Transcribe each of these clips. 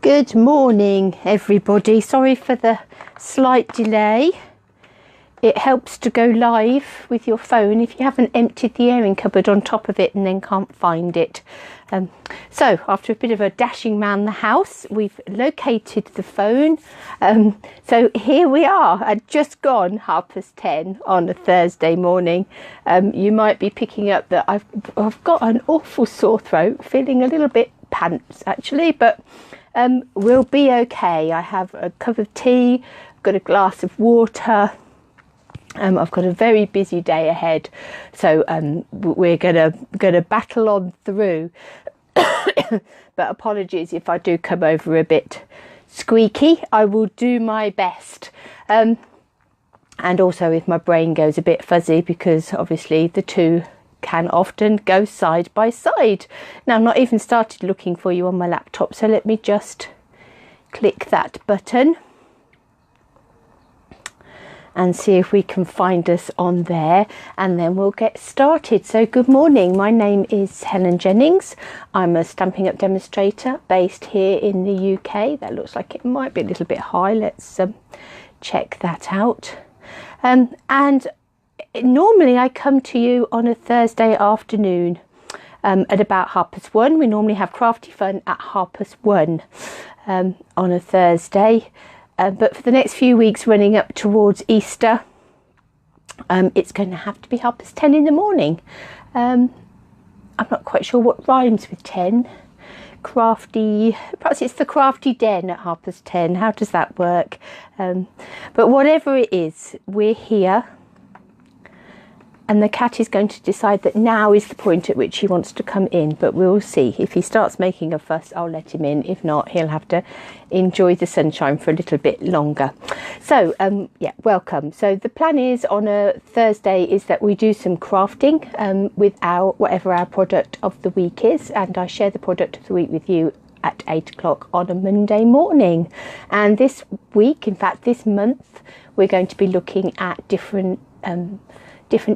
Good morning, everybody. Sorry for the slight delay. It helps to go live with your phone if you haven't emptied the airing cupboard on top of it and then can't find it. So after a bit of a dashing round the house, we've located the phone. So here we are. I'd just gone 10:30 on a Thursday morning. You might be picking up that I've got an awful sore throat, feeling a little bit pants actually, but we'll be okay. I have a cup of tea, I've got a glass of water. I've got a very busy day ahead, so we're gonna battle on through. But apologies if I do come over a bit squeaky. I will do my best. And also if my brain goes a bit fuzzy, because obviously the two can often go side by side. Now, I've not even started looking for you on my laptop, so let me just click that button and see if we can find us on there, and then we'll get started. So good morning, my name is Helen Jennings. I'm a Stampin' Up demonstrator based here in the UK. That looks like it might be a little bit high. Let's check that out. And normally I come to you on a Thursday afternoon at about 1:30. We normally have Crafty Fun at 1:30 on a Thursday. But for the next few weeks running up towards Easter, it's going to have to be 10:30 in the morning. I'm not quite sure what rhymes with 10. Crafty, perhaps it's the Crafty Den at 10:30. How does that work? But whatever it is, we're here. And the cat is going to decide that now is the point at which he wants to come in, but we'll see. If he starts making a fuss, I'll let him in. If not, he'll have to enjoy the sunshine for a little bit longer. So, yeah, welcome. So the plan is on a Thursday is that we do some crafting with whatever our product of the week is, and I share the product of the week with you at 8 o'clock on a Monday morning. And this week, in fact, this month, we're going to be looking at different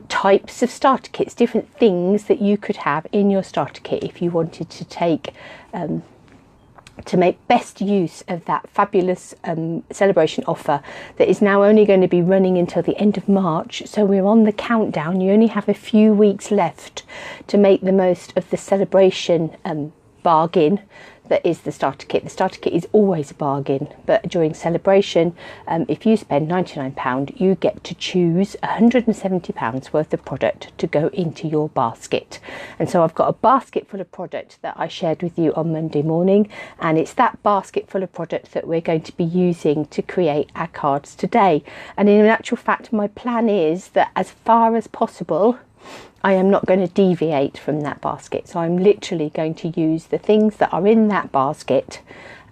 types of starter kits, different things that you could have in your starter kit if you wanted to take to make best use of that fabulous celebration offer that is now only going to be running until the end of March. So we're on the countdown. You only have a few weeks left to make the most of the celebration bargain that is the starter kit. The starter kit is always a bargain, but during celebration, if you spend £99, you get to choose £170 worth of product to go into your basket. And so I've got a basket full of product that I shared with you on Monday morning, and it's that basket full of product that we're going to be using to create our cards today. And in actual fact, my plan is that as far as possible, I am not going to deviate from that basket. So I'm literally going to use the things that are in that basket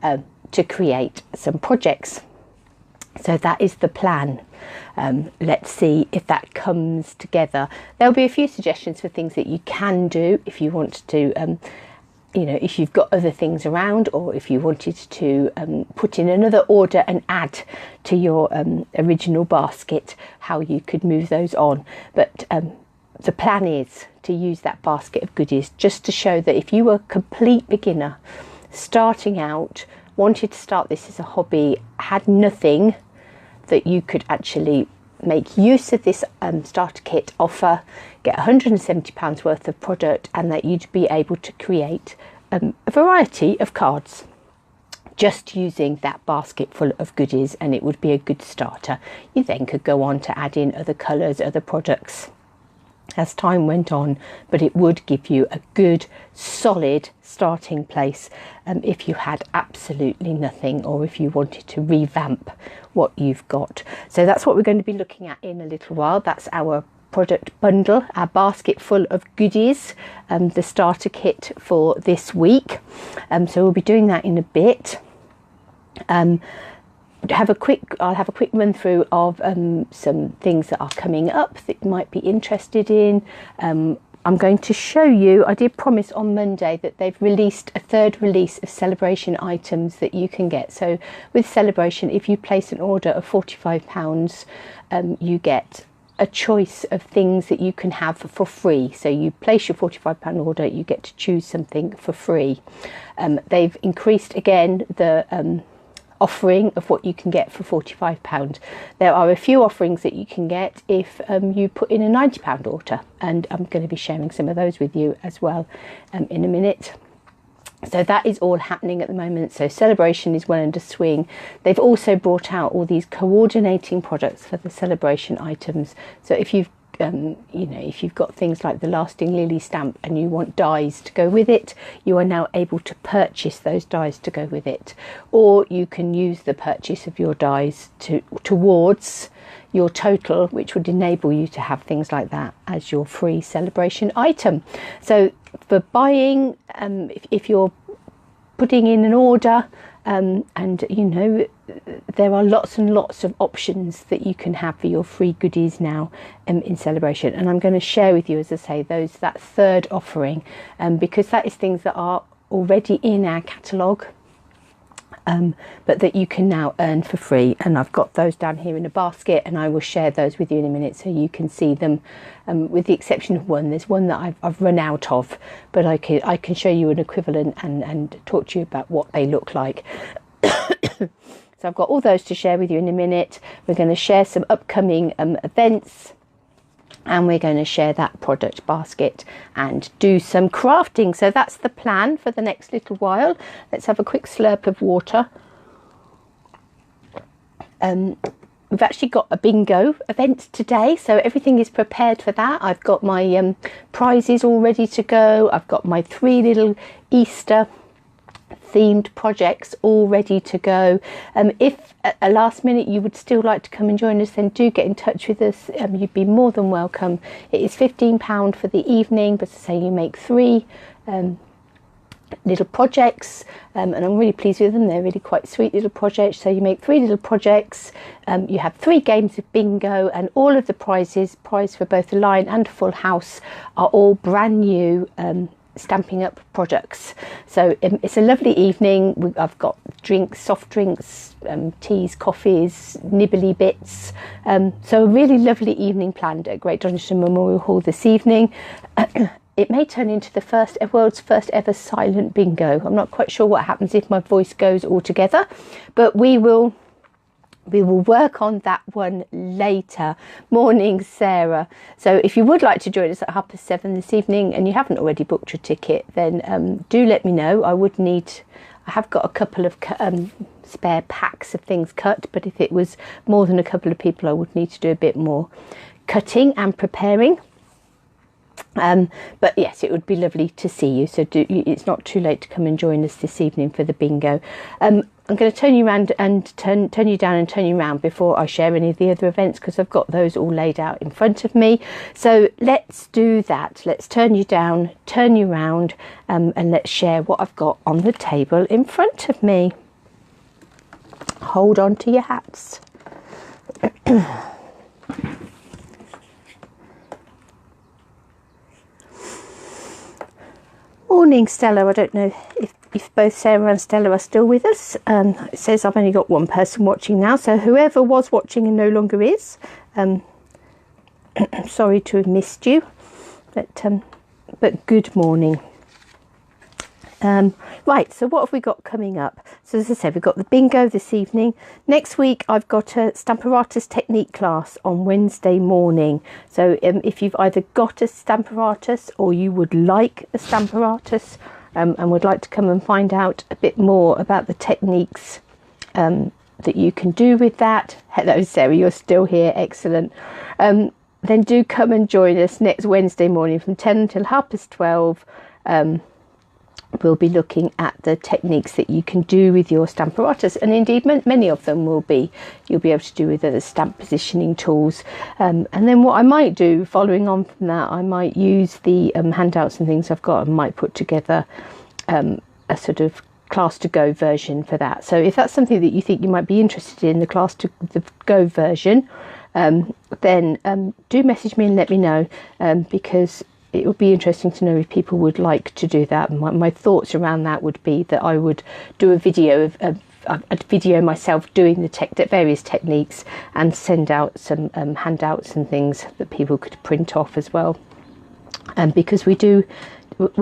to create some projects. So that is the plan. Let's see if that comes together. There'll be a few suggestions for things that you can do if you want to, if you've got other things around, or if you wanted to put in another order and add to your original basket, how you could move those on. But the plan is to use that basket of goodies just to show that if you were a complete beginner, starting out, wanted to start this as a hobby, had nothing, that you could actually make use of this starter kit offer, get £170 worth of product, and that you'd be able to create a variety of cards just using that basket full of goodies, and it would be a good starter. You then could go on to add in other colours, other products as time went on, but it would give you a good solid starting place if you had absolutely nothing, or if you wanted to revamp what you've got. So that's what we're going to be looking at in a little while. That's our product bundle, our basket full of goodies, the starter kit for this week. So we'll be doing that in a bit. I'll have a quick run through of some things that are coming up that you might be interested in. I'm going to show you, I did promise on Monday that they've released a third release of celebration items that you can get. So with celebration, if you place an order of £45, you get a choice of things that you can have for free. So you place your £45 order, you get to choose something for free. They've increased again the offering of what you can get for £45. There are a few offerings that you can get if you put in a £90 order, and I'm going to be sharing some of those with you as well in a minute. So that is all happening at the moment. So Celebration is well under swing. They've also brought out all these coordinating products for the Celebration items. So if you've if you've got things like the Lasting Lily stamp and you want dies to go with it, you are now able to purchase those dies to go with it, or you can use the purchase of your dies towards your total, which would enable you to have things like that as your free Celebration item. So for buying, if you're putting in an order, and there are lots and lots of options that you can have for your free goodies now in Celebration, and I'm going to share with you, as I say, that third offering, because that is things that are already in our catalogue, but that you can now earn for free. And I've got those down here in a basket, and I will share those with you in a minute so you can see them, with the exception of one. There's one that I've run out of, but I can show you an equivalent and talk to you about what they look like. So I've got all those to share with you in a minute. We're going to share some upcoming events, and we're going to share that product basket and do some crafting. So that's the plan for the next little while. Let's have a quick slurp of water. We've actually got a bingo event today, so everything is prepared for that. I've got my prizes all ready to go. I've got my 3 little Easter themed projects all ready to go. If at a last minute you would still like to come and join us, then do get in touch with us. You'd be more than welcome. It is £15 for the evening, but to say you make 3 little projects, and I'm really pleased with them. They're really quite sweet little projects. So you make 3 little projects, you have 3 games of bingo, and all of the prize for both the Lion and Full House, are all brand new Stampin' Up products. So it's a lovely evening. I've got drinks, soft drinks, teas, coffees, nibbly bits. So a really lovely evening planned at Great Donington Memorial Hall this evening. It may turn into the world's first ever silent bingo. I'm not quite sure what happens if my voice goes altogether, but we will work on that one later. Morning, Sarah. So if you would like to join us at 7:30 this evening and you haven't already booked your ticket, then do let me know. I have got a couple of spare packs of things cut, but if it was more than a couple of people, I would need to do a bit more cutting and preparing. But yes, it would be lovely to see you. So it's not too late to come and join us this evening for the bingo. I'm going to turn you around and turn you down and turn you around before I share any of the other events, because I've got those all laid out in front of me. So let's do that. Let's turn you down, turn you round, and let's share what I've got on the table in front of me. Hold on to your hats. Morning, Stella. I don't know if both Sarah and Stella are still with us. It says I've only got one person watching now, so whoever was watching and no longer is, sorry to have missed you, but good morning. Right, so what have we got coming up? So as I said, we've got the bingo this evening. Next week I've got a Stamparatus technique class on Wednesday morning. So if you've either got a Stamparatus or you would like a Stamparatus, and would like to come and find out a bit more about the techniques that you can do with that. Hello Sarah, you're still here, excellent. Then do come and join us next Wednesday morning from 10 until 12:30. We'll be looking at the techniques that you can do with your Stamparatus, and indeed many of them you'll be able to do with other stamp positioning tools. And then what I might do following on from that, I might use the handouts and things I've got and might put together a sort of class to go version for that. So if that's something that you think you might be interested in, the class to the go version, then do message me and let me know, because it would be interesting to know if people would like to do that. My thoughts around that would be that I would do a video of I'd video myself doing the various techniques and send out some handouts and things that people could print off as well. And because we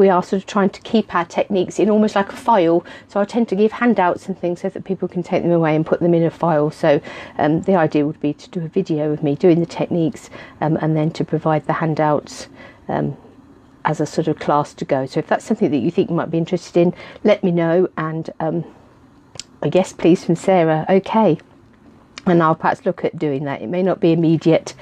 are sort of trying to keep our techniques in almost like a file, so I tend to give handouts and things so that people can take them away and put them in a file. So the idea would be to do a video of me doing the techniques and then to provide the handouts as a sort of class to go. So if that's something that you think you might be interested in, let me know. And a yes please from Sarah. Okay, and I'll perhaps look at doing that. It may not be immediate,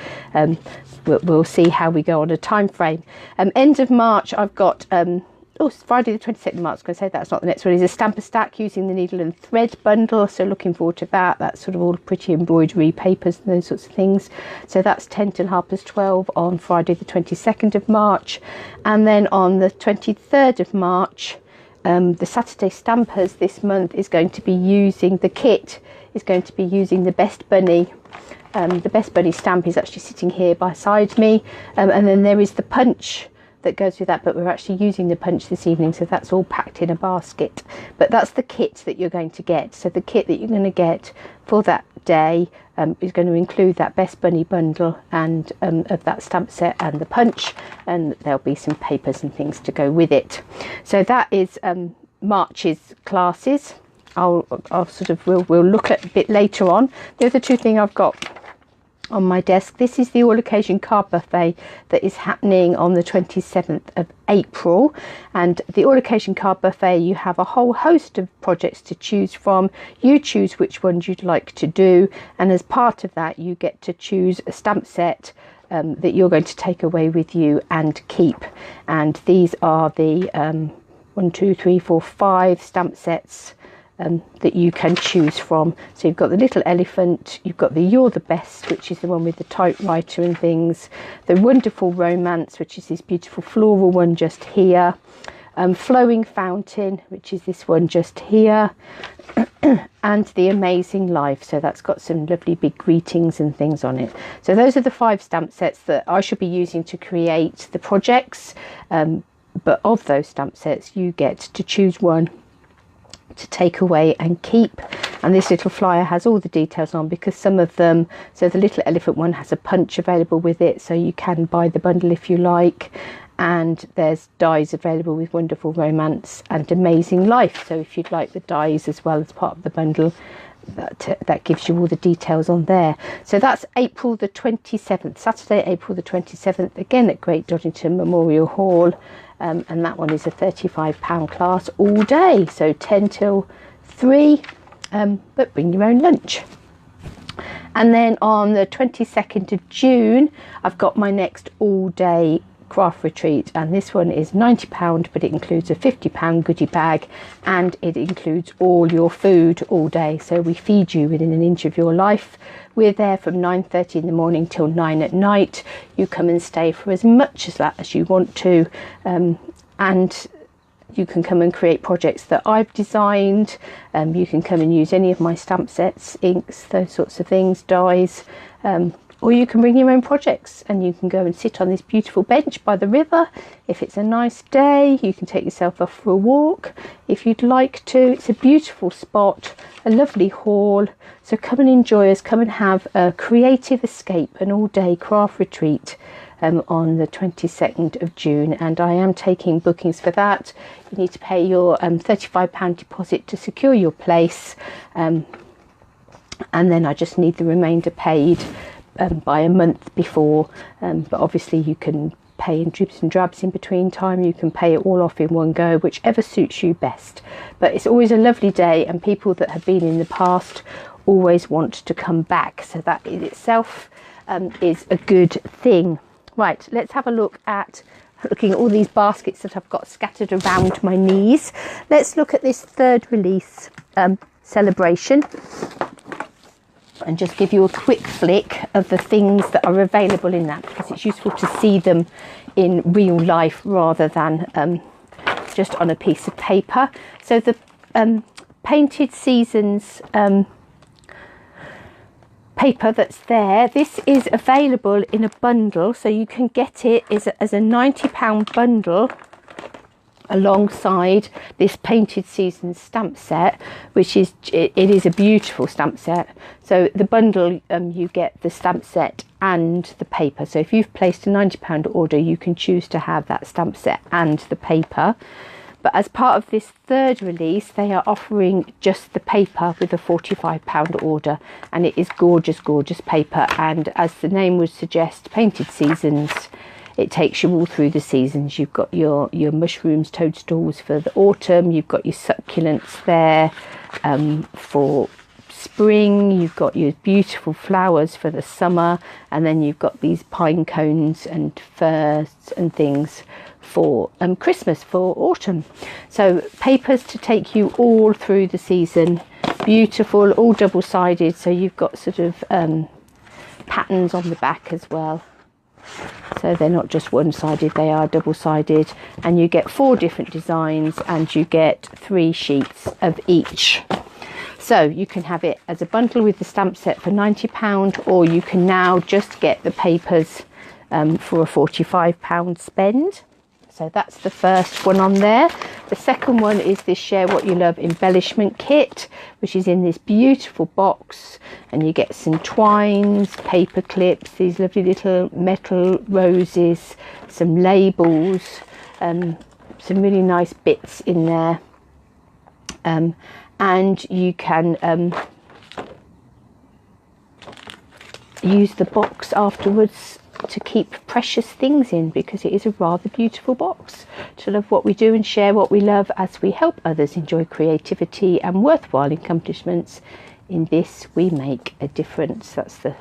we'll see how we go on a time frame. End of March, I've got Friday the 22nd of March. I was going to say that's not the next one. Is a stamper stack using the needle and thread bundle, so looking forward to that. That's sort of all pretty embroidery papers and those sorts of things. So that's 10 till 12:30 on Friday the 22nd of March. And then on the 23rd of March, the Saturday Stampers this month is going to be using the kit, is going to be using the Best Bunny. The Best Bunny stamp is actually sitting here beside me, and then there is the punch that goes with that, but we're actually using the punch this evening, so that's all packed in a basket. But that's the kit that you're going to get. So the kit that you're going to get for that day is going to include that Best Bunny bundle and of that stamp set and the punch, and there'll be some papers and things to go with it. So that is March's classes. I'll sort of we'll look at a bit later on. The other two things I've got on my desk, this is the all occasion card buffet that is happening on the 27th of April, and the all occasion card buffet, you have a whole host of projects to choose from. You choose which ones you'd like to do, and as part of that you get to choose a stamp set that you're going to take away with you and keep. And these are the 1, 2, 3, 4, 5 stamp sets that you can choose from. So you've got the Little Elephant, you've got the You're the Best, which is the one with the typewriter and things, the Wonderful Romance, which is this beautiful floral one just here, Flowing Fountain, which is this one just here, and the Amazing Life. So that's got some lovely big greetings and things on it. So those are the 5 stamp sets that I should be using to create the projects, but of those stamp sets you get to choose one to take away and keep. And this little flyer has all the details on, because some of them, so the Little Elephant one has a punch available with it, so you can buy the bundle if you like, and there's dies available with Wonderful Romance and Amazing Life, so if you'd like the dies as well as part of the bundle, that gives you all the details on there. So that's April the 27th, Saturday April the 27th, again at Great Doddington Memorial Hall. And that one is a £35 class all day, so 10 till 3, but bring your own lunch. And then on the 22nd of June, I've got my next all-day craft retreat, and this one is £90, but it includes a £50 goodie bag, and it includes all your food all day. So we feed you within an inch of your life. We're there from 9:30 in the morning till 9 at night. You come and stay for as much as that as you want to, and you can come and create projects that I've designed. You can come and use any of my stamp sets, inks, those sorts of things, dies, or you can bring your own projects, and you can go and sit on this beautiful bench by the river. If it's a nice day, you can take yourself off for a walk if you'd like to. It's a beautiful spot, a lovely hall, so come and enjoy us. Come and have a creative escape, an all-day craft retreat on the 22nd of June, and I am taking bookings for that. You need to pay your £35 deposit to secure your place, and then I just need the remainder paid by a month before, but obviously you can pay in dribs and drabs in between time. You can pay it all off in one go, whichever suits you best. But it's always a lovely day, and people that have been in the past always want to come back, so that in itself is a good thing. Right, let's have a look at looking at all these baskets that I've got scattered around my knees. Let's look at this third release, Sale-a-bration, and just give you a quick flick of the things that are available in that, because it's useful to see them in real life rather than just on a piece of paper. So the Painted Seasons paper that's there, this is available in a bundle, so you can get it as a £90 bundle alongside this painted season stamp set, which is it is a beautiful stamp set. So the bundle, you get the stamp set and the paper. So if you've placed a £90 order, you can choose to have that stamp set and the paper. But as part of this third release, they are offering just the paper with a £45 order, and it is gorgeous, gorgeous paper. And as the name would suggest, painted seasons. It takes you all through the seasons. You've got your mushrooms, toadstools for the autumn. You've got your succulents there for spring. You've got your beautiful flowers for the summer. And then you've got these pine cones and firs and things for Christmas, for autumn. So papers to take you all through the season. Beautiful, all double-sided. So you've got sort of patterns on the back as well. So they're not just one-sided, they are double-sided, and you get 4 different designs and you get 3 sheets of each. So you can have it as a bundle with the stamp set for £90, or you can now just get the papers for a £45 spend. So that's the first one on there. The second one is this Share What You Love embellishment kit, which is in this beautiful box, and you get some twines, paper clips, these lovely little metal roses, some labels, some really nice bits in there, and you can use the box afterwards to keep precious things in, because it is a rather beautiful box. To love what we do and share what we love as we help others enjoy creativity and worthwhile accomplishments. In this we make a difference. That's the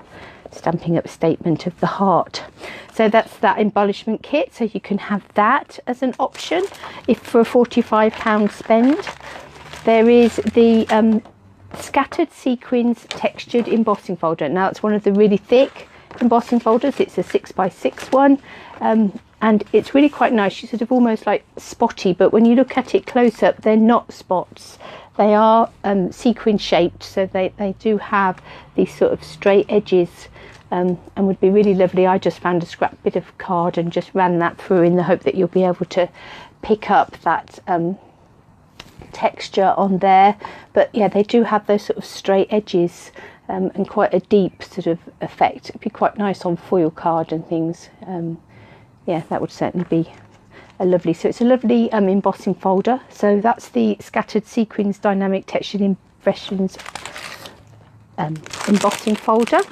Stampin' Up statement of the heart. So that's that embellishment kit. So you can have that as an option if for a £45 spend. There is the scattered sequins textured embossing folder. Now it's one of the really thick embossing folders. It's a 6x6 one, and it's really quite nice. It's sort of almost like spotty, but when you look at it close up, they're not spots. They are sequin shaped, so they do have these sort of straight edges, and would be really lovely. I just found a scrap bit of card and just ran that through in the hope that you'll be able to pick up that texture on there. But yeah, they do have those sort of straight edges, and quite a deep sort of effect. It'd be quite nice on foil card and things. Yeah, that would certainly be a lovely. So it's a lovely embossing folder. So that's the Scattered Sequins Dynamic Textured Impressions embossing folder.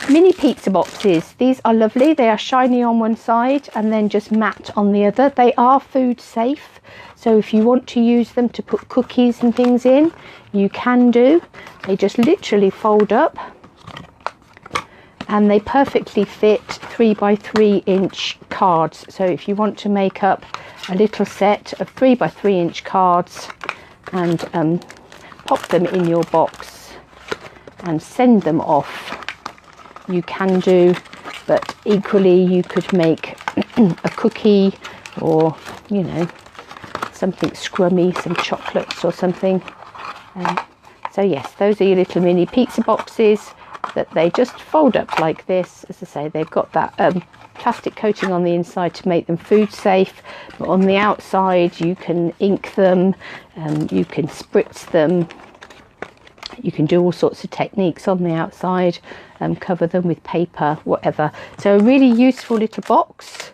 Mini pizza boxes. These are lovely. They are shiny on one side and then just matte on the other. They are food safe. So if you want to use them to put cookies and things in, you can do. They just literally fold up, and they perfectly fit 3x3 inch cards. So if you want to make up a little set of 3x3 inch cards and pop them in your box and send them off, you can do. But equally you could make a cookie, or you know, something scrummy, some chocolates or something. So yes, those are your little mini pizza boxes that they just fold up like this. As I say, they've got that plastic coating on the inside to make them food safe, but on the outside you can ink them, you can spritz them, you can do all sorts of techniques on the outside, cover them with paper, whatever. So a really useful little box,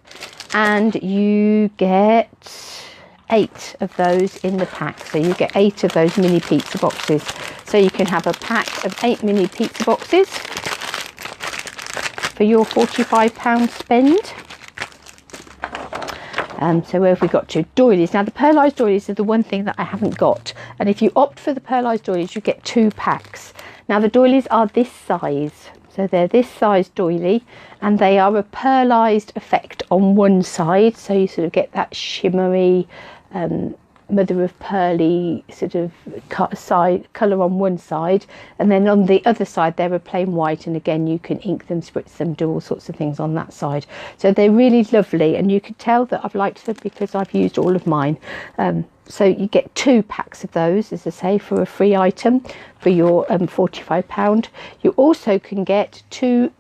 and you get 8 of those in the pack. So you get 8 of those mini pizza boxes. So you can have a pack of 8 mini pizza boxes for your £45 spend. So where have we got to? Doilies. Now the pearlised doilies are the one thing that I haven't got, and if you opt for the pearlised doilies you get 2 packs. Now the doilies are this size, so they're this size doily, and they are a pearlised effect on one side, so you sort of get that shimmery mother of pearly sort of colour on one side, and then on the other side they're a plain white, and again you can ink them, spritz them, do all sorts of things on that side. So they're really lovely, and you can tell that I've liked them because I've used all of mine. So you get 2 packs of those, as I say, for a free item for your £45. You also can get 2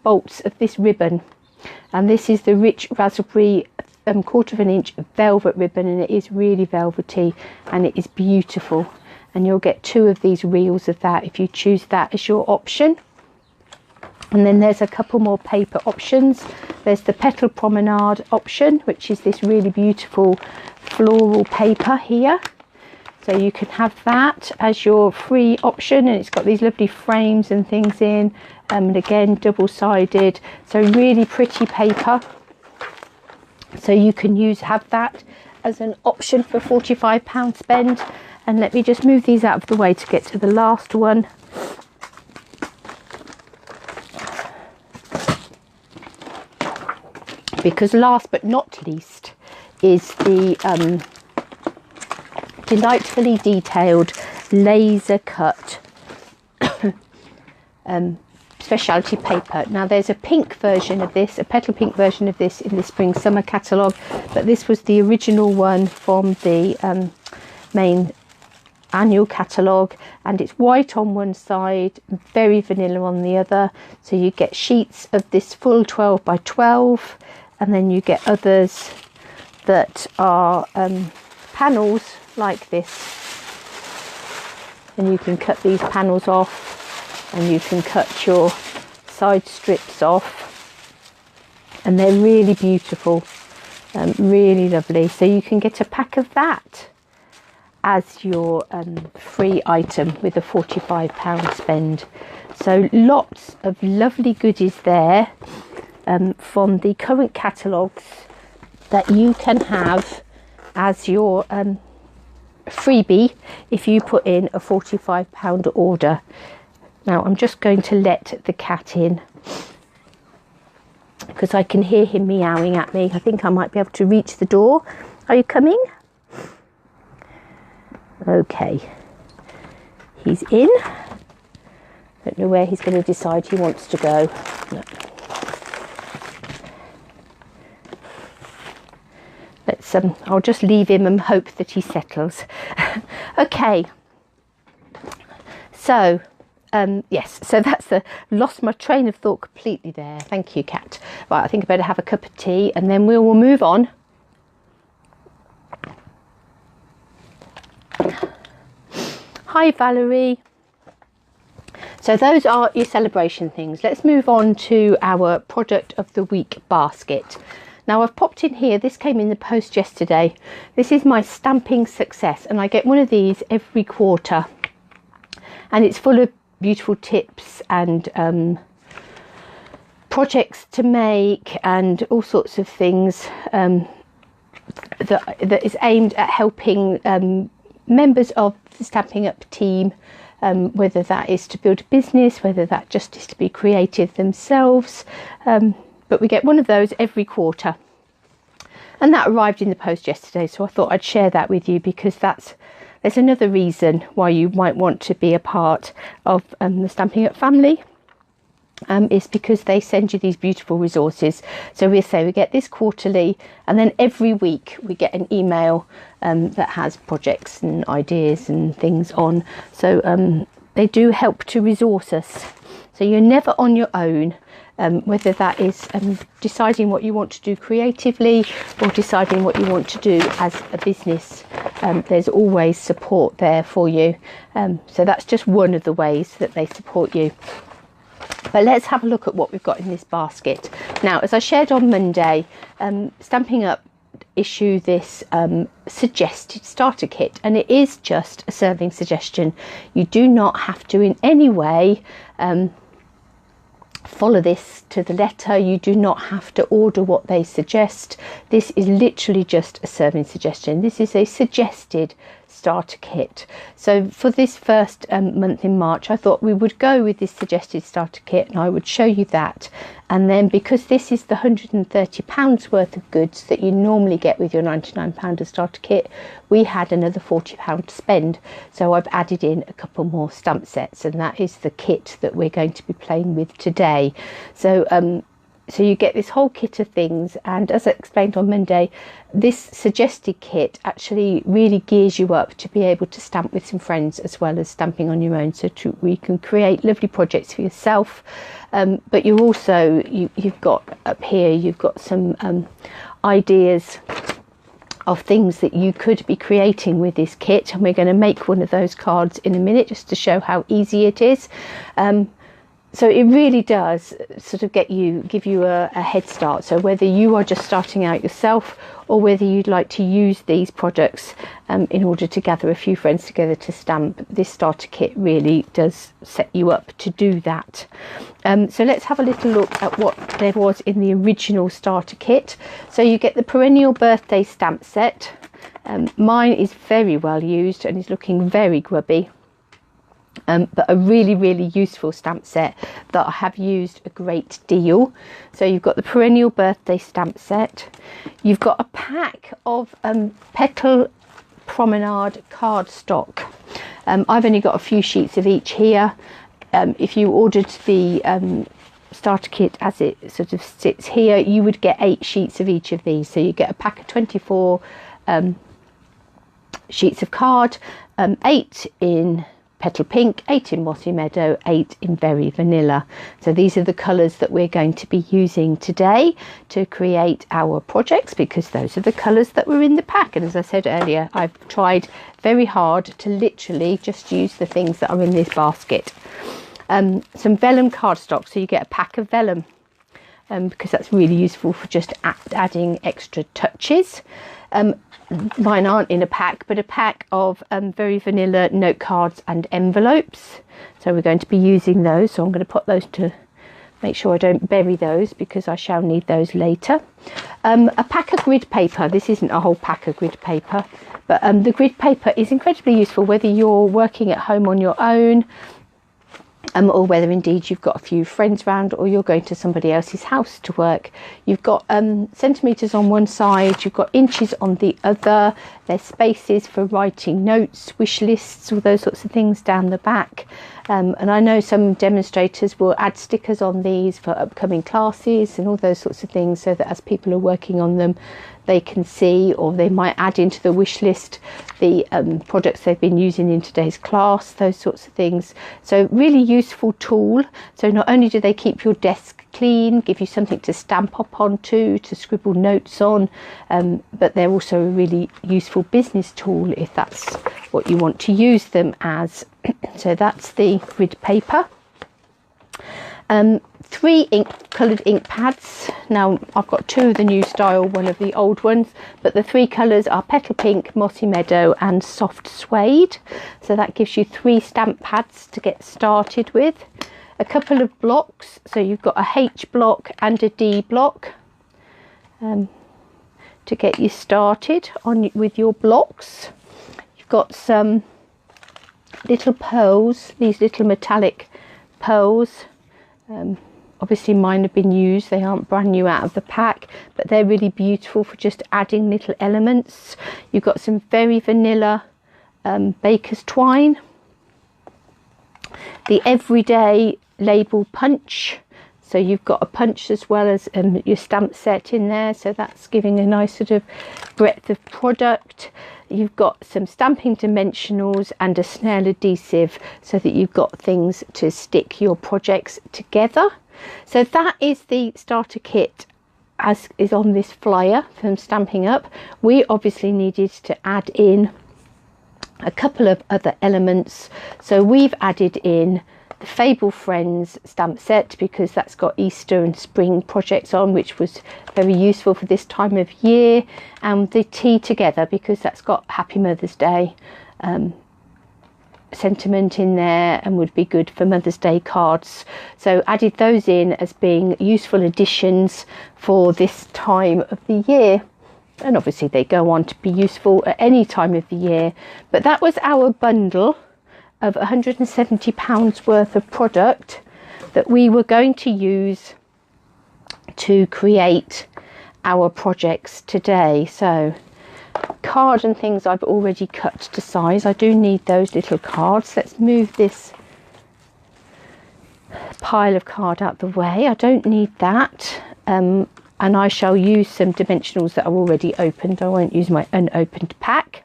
bolts of this ribbon, and this is the Rich Raspberry quarter of an inch velvet ribbon, and it is really velvety and it is beautiful, and you'll get 2 of these reels of that if you choose that as your option. And then there's a couple more paper options. There's the Petal Promenade option, which is this really beautiful floral paper here. So you can have that as your free option, and it's got these lovely frames and things in, and again double-sided, so really pretty paper. So you can have that as an option for £45 spend. And let me just move these out of the way to get to the last one. Because last but not least is the delightfully detailed laser cut specialty paper. Now there's a pink version of this, a petal pink version of this in the spring summer catalogue, but this was the original one from the main annual catalogue, and it's white on one side, very vanilla on the other. So you get sheets of this full 12 by 12, and then you get others that are panels like this, and you can cut these panels off, and you can cut your side strips off, and they're really beautiful, really lovely. So you can get a pack of that as your free item with a £45 spend. So lots of lovely goodies there from the current catalogues that you can have as your freebie if you put in a £45 order. Now I'm just going to let the cat in because I can hear him meowing at me. I think I might be able to reach the door. Are you coming? Okay, he's in. Don't know where he's going to decide he wants to go. No. Let's I'll just leave him and hope that he settles. Okay, so yes, so that's lost my train of thought completely there. Thank you, cat. Right, I think I better have a cup of tea and then we will move on. Hi Valerie. So those are your celebration things. Let's move on to our product of the week basket. Now I've popped in here, this came in the post yesterday. This is my stamping success, and I get one of these every quarter, and it's full of beautiful tips and projects to make and all sorts of things that is aimed at helping members of the Stamping Up team, whether that is to build a business, whether that just is to be creative themselves, but we get one of those every quarter, and that arrived in the post yesterday, so I thought I'd share that with you because there's another reason why you might want to be a part of the Stamping Up family. Is because they send you these beautiful resources. So we get this quarterly, and then every week we get an email that has projects and ideas and things on. So they do help to resource us. So you're never on your own, whether that is deciding what you want to do creatively or deciding what you want to do as a business. There's always support there for you. So that's just one of the ways that they support you. But let's have a look at what we've got in this basket. Now, as I shared on Monday, Stamping Up issue this suggested starter kit, and it is just a serving suggestion. You do not have to in any way follow this to the letter. You do not have to order what they suggest. This is literally just a serving suggestion. This is a suggested starter kit. So for this first month in March, I thought we would go with this suggested starter kit, and I would show you that. And then because this is the £130 worth of goods that you normally get with your £99 starter kit, we had another £40 to spend. So I've added in a couple more stamp sets, and that is the kit that we're going to be playing with today. So so you get this whole kit of things, and as I explained on Monday, this suggested kit actually really gears you up to be able to stamp with some friends as well as stamping on your own, so we can create lovely projects for yourself. But you're also, you've got up here, you've got some ideas of things that you could be creating with this kit, and we're going to make one of those cards in a minute just to show how easy it is. So it really does sort of give you a head start. So whether you are just starting out yourself, or whether you'd like to use these products in order to gather a few friends together to stamp, this starter kit really does set you up to do that. So let's have a little look at what there was in the original starter kit. So you get the perennial birthday stamp set. Mine is very well used and is looking very grubby. But a really, really useful stamp set that I have used a great deal. So you've got the perennial birthday stamp set. You've got a pack of Petal Promenade cardstock. I've only got a few sheets of each here. If you ordered the starter kit as it sort of sits here, you would get 8 sheets of each of these. So you get a pack of 24 sheets of card, 8 in Petal Pink, 8 in Mossy Meadow, 8 in Very Vanilla. So these are the colours that we're going to be using today to create our projects, because those are the colours that were in the pack. And as I said earlier, I've tried very hard to literally just use the things that are in this basket. Some vellum cardstock, so you get a pack of vellum, because that's really useful for just adding extra touches. Mine aren't in a pack, but a pack of Very Vanilla note cards and envelopes. So we're going to be using those. So I'm going to put those to make sure I don't bury those, because I shall need those later. A pack of grid paper. This isn't a whole pack of grid paper, but the grid paper is incredibly useful whether you're working at home on your own, or whether indeed you've got a few friends round, or you're going to somebody else's house to work. You've got centimetres on one side, you've got inches on the other. There's spaces for writing notes, wish lists, all those sorts of things down the back. And I know some demonstrators will add stickers on these for upcoming classes and all those sorts of things, so that as people are working on them, they can see, or they might add into the wish list the products they've been using in today's class, those sorts of things. So really useful tool. So not only do they keep your desk clean, give you something to stamp up onto, to scribble notes on, but they're also a really useful business tool if that's what you want to use them as. So that's the grid paper. 3 coloured ink pads. Now I've got 2 of the new style, 1 of the old ones, but the 3 colours are Petal Pink, Mossy Meadow and Soft Suede. So that gives you 3 stamp pads to get started with. A couple of blocks, so you've got a H block and a D block to get you started on with your blocks. You've got some little pearls, these little metallic pearls. Obviously mine have been used, they aren't brand new out of the pack, but they're really beautiful for just adding little elements. You've got some Very Vanilla baker's twine, the everyday label punch. So you've got a punch as well as your stamp set in there, so that's giving a nice sort of breadth of product. You've got some stamping dimensionals and a snail adhesive, so that you've got things to stick your projects together. So that is the starter kit as is on this flyer from Stamping Up. We obviously needed to add in a couple of other elements. So we've added in the Fable Friends stamp set, because that's got Easter and spring projects on, which was very useful for this time of year, and the Tea Together, because that's got Happy Mother's Day sentiment in there and would be good for Mother's Day cards. So added those in as being useful additions for this time of the year, and obviously they go on to be useful at any time of the year. But that was our bundle of £170 worth of product that we were going to use to create our projects today. So card and things I've already cut to size. I do need those little cards. Let's move this pile of card out the way. I don't need that, and I shall use some dimensionals that are already opened. I won't use my unopened pack.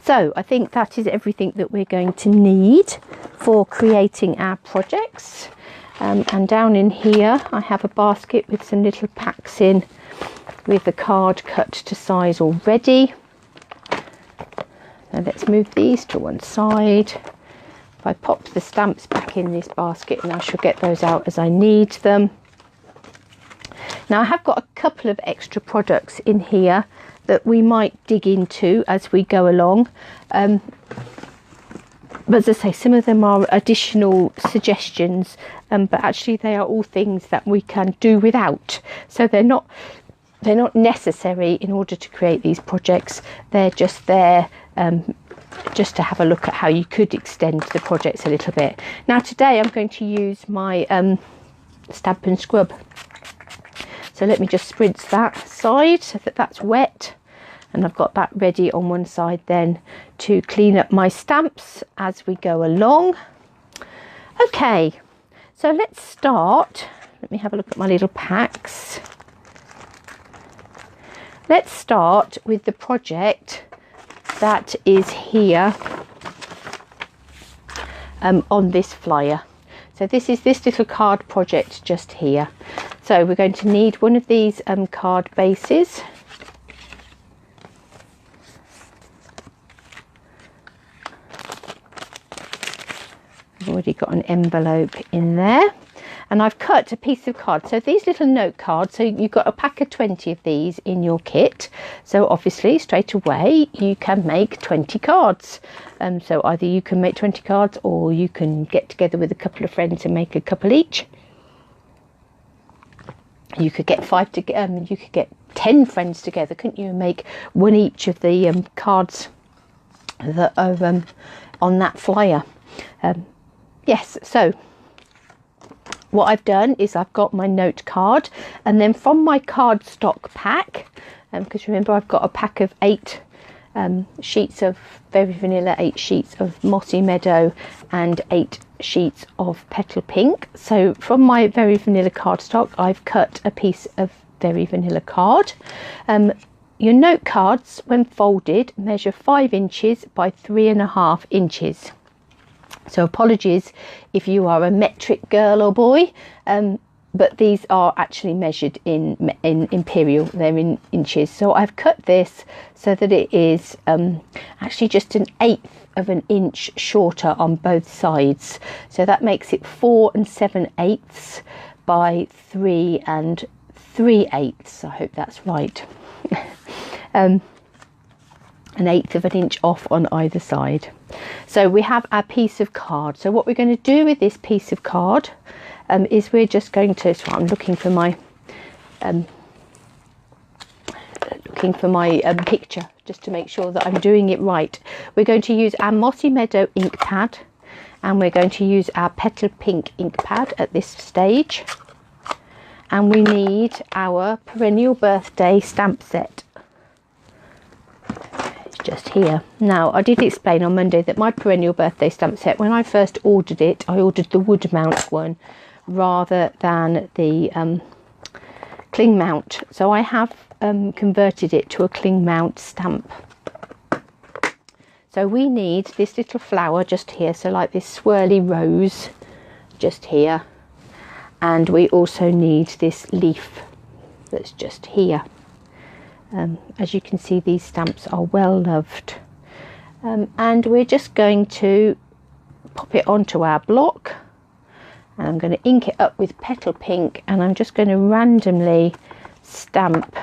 So I think that is everything that we're going to need for creating our projects. And down in here I have a basket with some little packs in with the card cut to size already. Now let's move these to one side. If I pop the stamps back in this basket, and I shall get those out as I need them. Now I have got a couple of extra products in here that we might dig into as we go along. But as I say, some of them are additional suggestions, but actually they are all things that we can do without. So they're not necessary in order to create these projects. They're just there just to have a look at how you could extend the projects a little bit. Now today I'm going to use my Stamp and Scrub. So let me just spritz that side so that that's wet, and I've got that ready on one side then to clean up my stamps as we go along. Okay, so let's start. Let me have a look at my little packs. Let's start with the project that is here on this flyer. So this is this little card project just here. So we're going to need one of these card bases. I've already got an envelope in there, and I've cut a piece of card. So these little note cards, so you've got a pack of 20 of these in your kit. So obviously straight away you can make 20 cards. So either you can make 20 cards, or you can get together with a couple of friends and make a couple each. You could get you could get 10 friends together, couldn't you, and make one each of the cards that are on that flyer. Yes, so what I've done is I've got my note card, and then from my cardstock pack, because remember I've got a pack of 8 sheets of Very Vanilla, 8 sheets of Mossy Meadow, and 8 sheets of Petal Pink. So from my Very Vanilla cardstock I've cut a piece of Very Vanilla card. Your note cards, when folded, measure 5 inches by 3.5 inches. So apologies if you are a metric girl or boy, but these are actually measured in imperial, they're in inches. So I've cut this so that it is actually just 1/8 of an inch shorter on both sides. So that makes it 4 7/8 by 3 3/8. I hope that's right. 1/8 of an inch off on either side. So we have our piece of card. So what we're going to do with this piece of card is we're just going to, so I'm looking for my picture just to make sure that I'm doing it right. We're going to use our Mossy Meadow ink pad, and we're going to use our Petal Pink ink pad at this stage, and we need our Perennial Birthday stamp set. Just here. Now I did explain on Monday that my Perennial Birthday stamp set, when I first ordered it, I ordered the wood mount one rather than the cling mount. So I have converted it to a cling mount stamp. So we need this little flower just here, so like this swirly rose just here, and we also need this leaf that's just here. As you can see, these stamps are well loved, and we're just going to pop it onto our block, and I'm going to ink it up with Petal Pink, and I'm just going to randomly stamp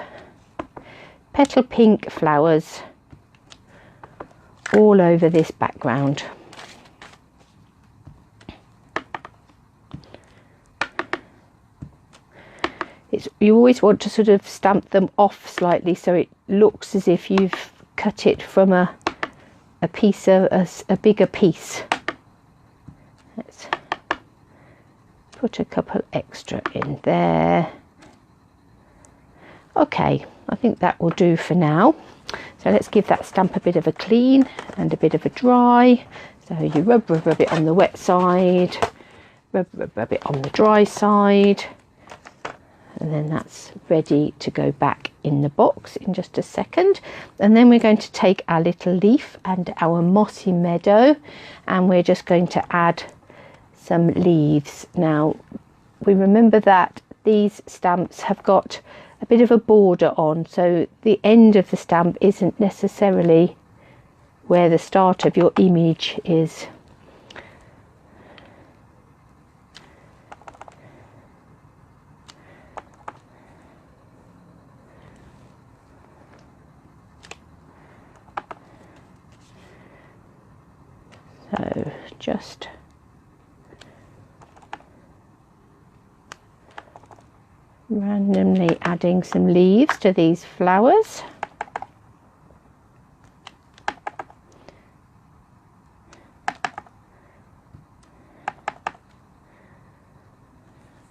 Petal Pink flowers all over this background. You always want to sort of stamp them off slightly so it looks as if you've cut it from a piece of a bigger piece. Let's put a couple extra in there. Okay, I think that will do for now. So let's give that stamp a bit of a clean and a bit of a dry. So you rub it on the wet side, rub it on the dry side, and then that's ready to go back in the box in just a second. And then we're going to take our little leaf and our Mossy Meadow, and we're just going to add some leaves. Now we remember that these stamps have got a bit of a border on, so the end of the stamp isn't necessarily where the start of your image is. So just randomly adding some leaves to these flowers.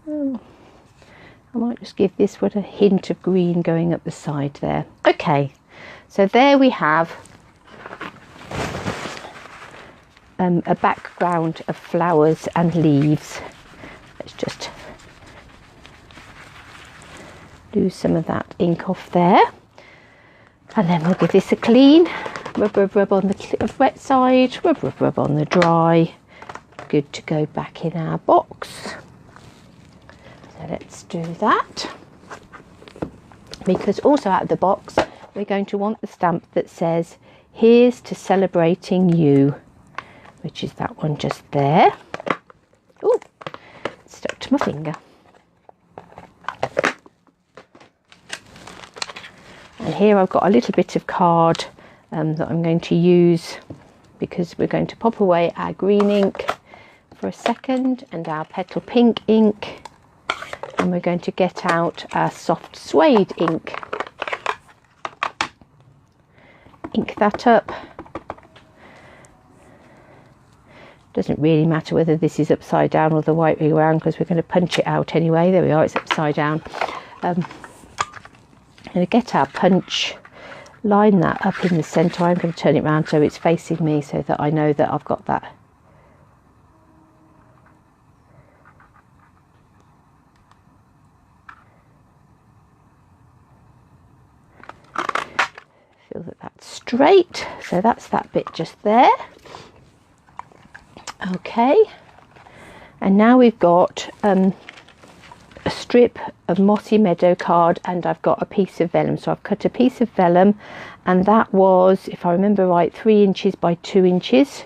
Oh, I might just give this one a hint of green going up the side there. Okay, so there we have a background of flowers and leaves. Let's just do some of that ink off there, and then we'll give this a clean rub on the wet side, rub on the dry. Good to go back in our box. So let's do that, because also out of the box we're going to want the stamp that says "Here's to celebrating you," which is that one just there. Oh, stuck to my finger. And here I've got a little bit of card that I'm going to use, because we're going to pop away our green ink for a second and our petal pink ink, and we're going to get out our soft suede ink. Ink that up. Doesn't really matter whether this is upside down or the right way around, because we're going to punch it out anyway. There we are, it's upside down. I'm going to get our punch, line that up in the centre. I'm going to turn it around so it's facing me, so that I know that I've got that. Feel that that's straight, so that's that bit just there. Okay, and now we've got a strip of Mossy Meadow card, and I've got a piece of vellum. So I've cut a piece of vellum, and that was, if I remember right, 3 inches by 2 inches.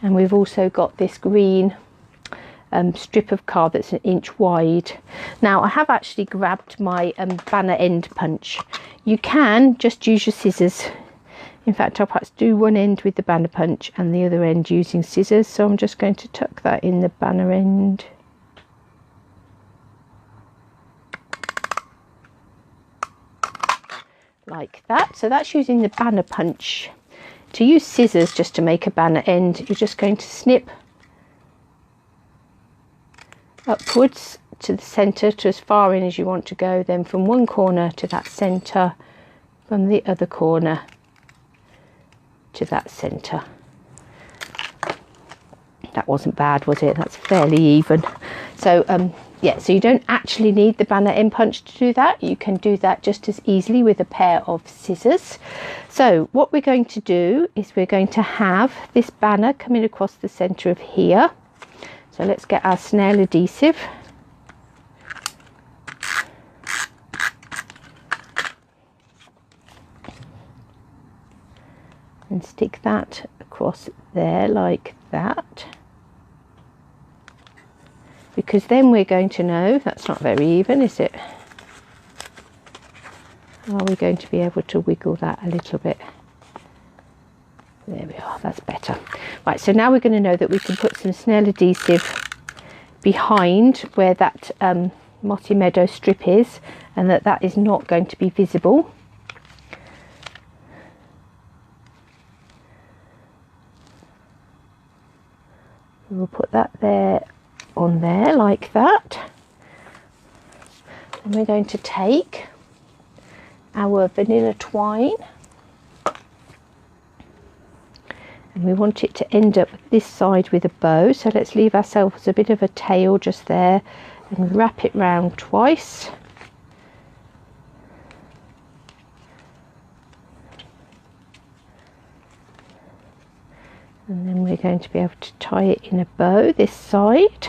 And we've also got this green strip of card that's 1 inch wide. Now I have actually grabbed my banner end punch. You can just use your scissors. In fact, I'll perhaps do one end with the banner punch and the other end using scissors. So I'm just going to tuck that in the banner end. Like that. So that's using the banner punch. To use scissors just to make a banner end, you're just going to snip upwards to the centre, to as far in as you want to go, then from one corner to that centre, from the other corner to that centre. That wasn't bad, was it? That's fairly even. So yeah, so you don't actually need the banner end punch to do that. You can do that just as easily with a pair of scissors. So what we're going to do is we're going to have this banner coming across the centre of here. So let's get our snail adhesive. And stick that across there like that, because then we're going to know, that's not very even, is it? Are we going to be able to wiggle that a little bit? There we are, that's better. Right, so now we're going to know that we can put some snail adhesive behind where that Mossy Meadow strip is, and that is not going to be visible. We'll put that there, on there like that. And we're going to take our vanilla twine, and we want it to end up this side with a bow. So let's leave ourselves a bit of a tail just there and wrap it round twice. And then we're going to be able to tie it in a bow this side.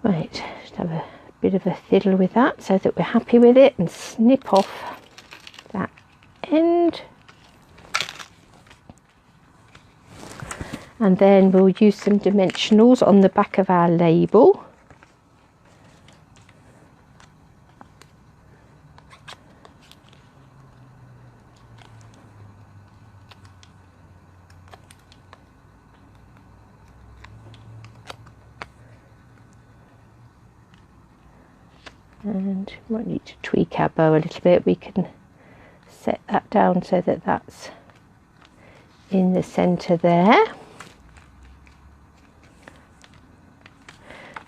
Right, just have a bit of a fiddle with that so that we're happy with it, and snip off that end. And then we'll use some dimensionals on the back of our label. And might need to tweak our bow a little bit. We can set that down so that that's in the centre there.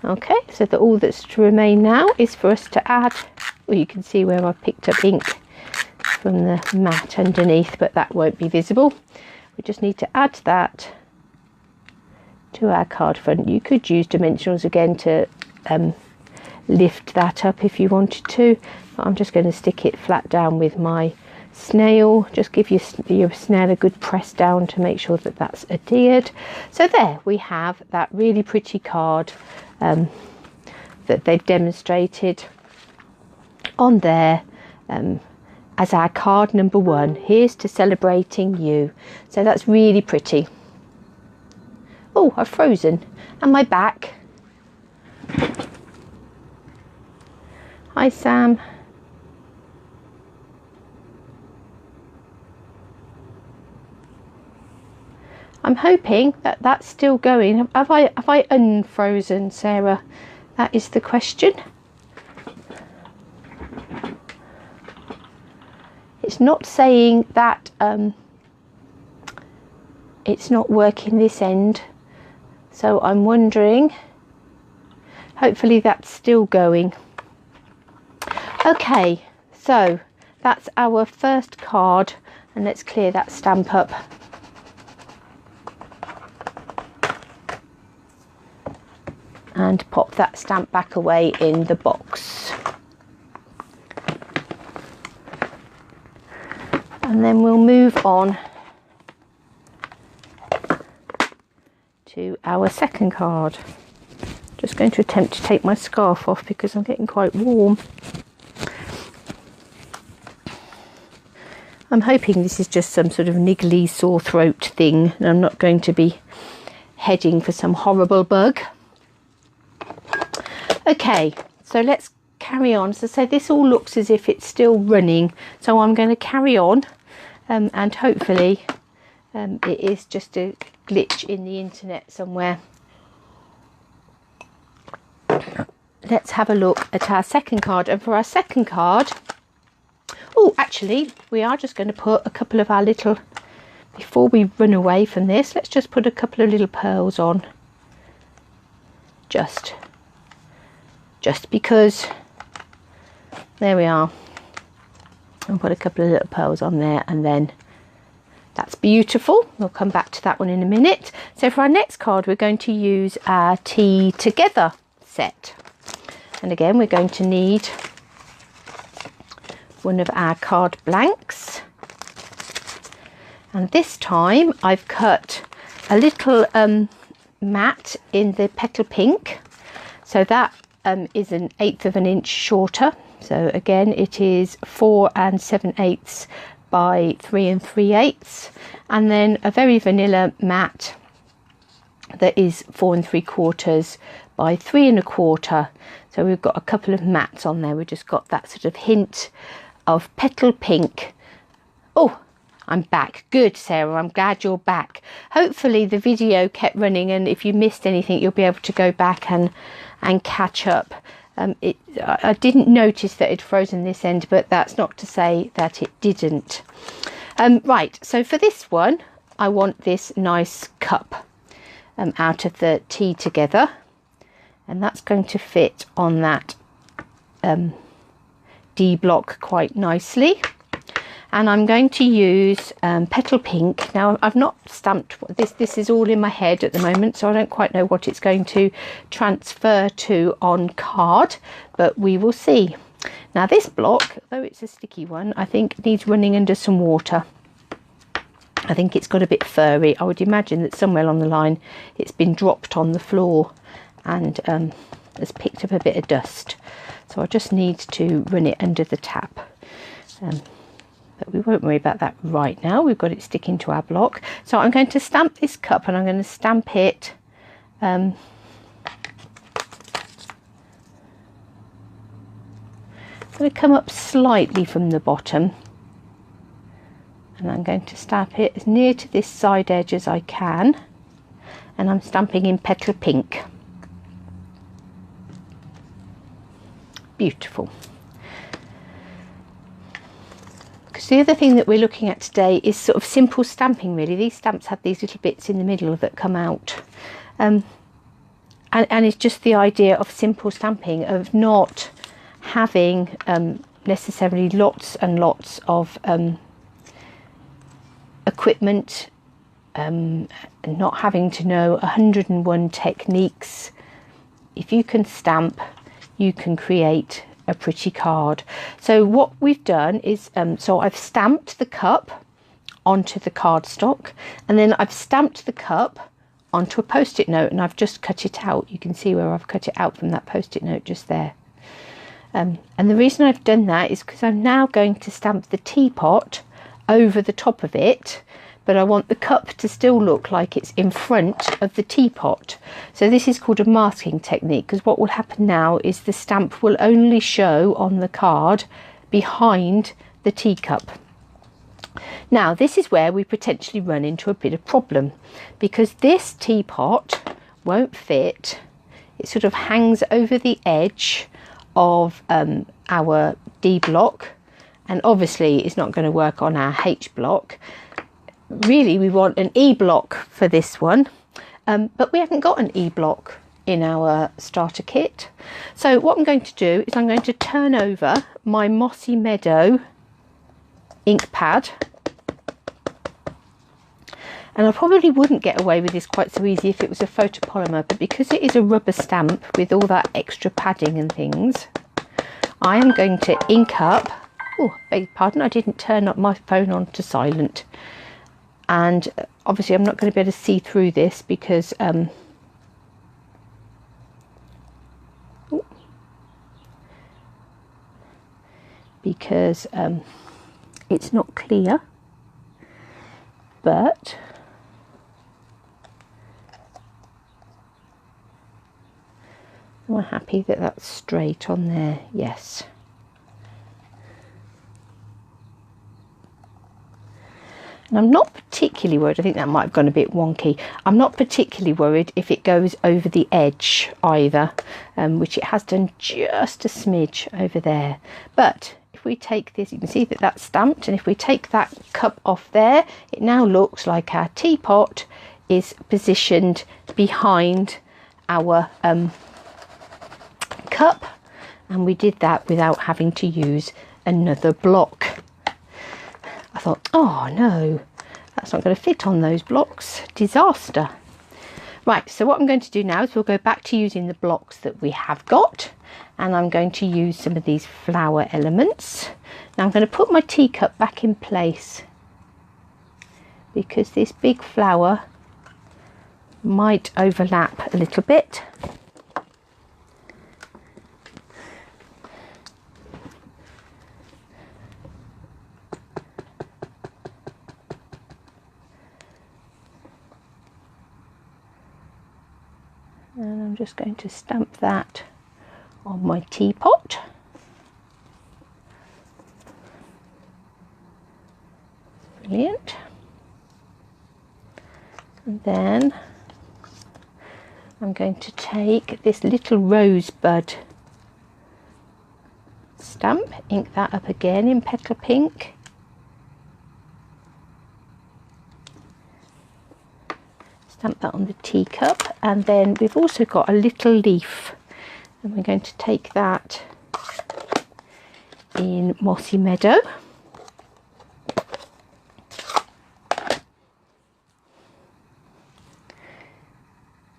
Okay, so that all that's to remain now is for us to add, well, you can see where I picked up ink from the mat underneath, but that won't be visible. We just need to add that to our card front. You could use dimensionals again to lift that up if you wanted to, but I'm just going to stick it flat down with my snail. Just give your snail a good press down to make sure that that's adhered. So there we have that really pretty card that they've demonstrated on there as our card number 1. Here's to celebrating you. So that's really pretty. Oh, I've frozen, and my back. Hi Sam. I'm hoping that that's still going. Have I unfrozen, Sarah? That is the question. It's not saying that it's not working this end, so I'm wondering. Hopefully that's still going. Okay, so that's our first card, and let's clear that stamp up. And pop that stamp back away in the box. And then we'll move on to our second card. Just going to attempt to take my scarf off because I'm getting quite warm. I'm hoping this is just some sort of niggly sore throat thing, and I'm not going to be heading for some horrible bug. Okay, so let's carry on. So this all looks as if it's still running, so I'm going to carry on, and hopefully it is just a glitch in the internet somewhere. Let's have a look at our second card, and for our second card, oh, actually we are just going to put a couple of our little, before we run away from this, let's just put a couple of little pearls on, just because. There we are. I'll put a couple of little pearls on there, and then that's beautiful. We'll come back to that one in a minute. So for our next card, we're going to use our Tea Together set, and again we're going to need one of our card blanks, and this time I've cut a little mat in the petal pink, so that is 1/8 of an inch shorter. So again it is 4 7/8 by 3 3/8, and then a very vanilla mat that is 4 3/4 by 3 1/4. So we've got a couple of mats on there. We've just got that sort of hint of petal pink. Oh, I'm back. Good, Sarah, I'm glad you're back. Hopefully the video kept running, and if you missed anything you'll be able to go back and catch up. I didn't notice that it frozen this end, but that's not to say that it didn't. Right, so for this one I want this nice cup out of the Tea Together, and that's going to fit on that D block quite nicely. And I'm going to use petal pink. Now I've not stamped this is all in my head at the moment, so I don't quite know what it's going to transfer to on card, but we will see. Now this block, though it's a sticky one, I think needs running under some water. I think it's got a bit furry. I would imagine that somewhere along the line it's been dropped on the floor, and has picked up a bit of dust, so I just need to run it under the tap. But we won't worry about that right now. We've got it sticking to our block. So I'm going to stamp this cup, and I'm going to stamp it I'm going to come up slightly from the bottom, and I'm going to stamp it as near to this side edge as I can, and I'm stamping in Petal Pink. Beautiful. Because the other thing that we're looking at today is sort of simple stamping, really. These stamps have these little bits in the middle that come out. And it's just the idea of simple stamping, of not having necessarily lots and lots of equipment, not having to know 101 techniques. If you can stamp, you can create a pretty card. So what we've done is, so I've stamped the cup onto the cardstock, and then I've stamped the cup onto a post-it note, and I've just cut it out. You can see where I've cut it out from that post-it note just there. And the reason I've done that is because I'm now going to stamp the teapot over the top of it, but I want the cup to still look like it's in front of the teapot. So this is called a masking technique, because what will happen now is the stamp will only show on the card behind the teacup. Now this is where we potentially run into a bit of problem, because this teapot won't fit. It sort of hangs over the edge of our D block, and obviously it's not going to work on our H block. Really we want an E block for this one, but we haven't got an E block in our starter kit. So what I'm going to do is I'm going to turn over my Mossy Meadow ink pad, and I probably wouldn't get away with this quite so easy if it was a photopolymer, but because it is a rubber stamp with all that extra padding and things, I am going to ink up. Oh, beg your pardon, I didn't turn up my phone on to silent, and obviously I'm not going to be able to see through this because it's not clear, but am I happy that that's straight on there? Yes. And I'm not particularly worried. I think that might have gone a bit wonky. I'm not particularly worried if it goes over the edge either, which it has done just a smidge over there. But if we take this, you can see that that's stamped, and if we take that cup off there, it now looks like our teapot is positioned behind our cup, and we did that without having to use another block. I thought, oh no, that's not going to fit on those blocks. Disaster. Right, so what I'm going to do now is we'll go back to using the blocks that we have got, and I'm going to use some of these flower elements. Now I'm going to put my teacup back in place, because this big flower might overlap a little bit. And I'm just going to stamp that on my teapot. Brilliant. And then I'm going to take this little rosebud stamp, ink that up again in Petal Pink. Stamp that on the teacup, and then we've also got a little leaf, and we're going to take that in Mossy Meadow.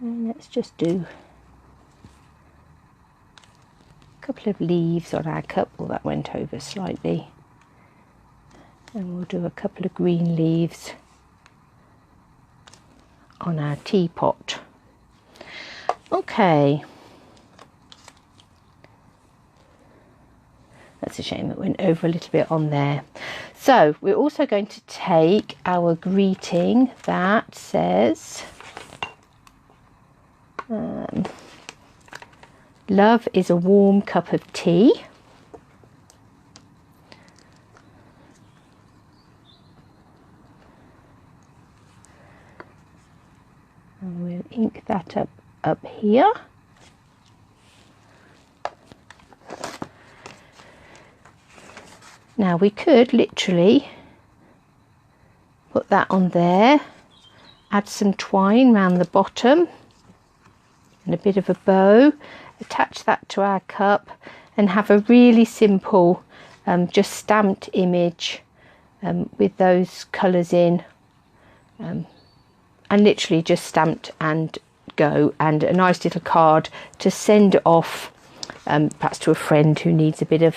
And let's just do a couple of leaves on our cup. Well, that went over slightly. And we'll do a couple of green leaves on our teapot. Okay, That's a shame it went over a little bit on there. So we're also going to take our greeting that says love is a warm cup of tea. And we'll ink that up here. Now we could literally put that on there, add some twine around the bottom and a bit of a bow, attach that to our cup and have a really simple just stamped image with those colours in, and literally just stamped and go, and a nice little card to send off perhaps to a friend who needs a bit of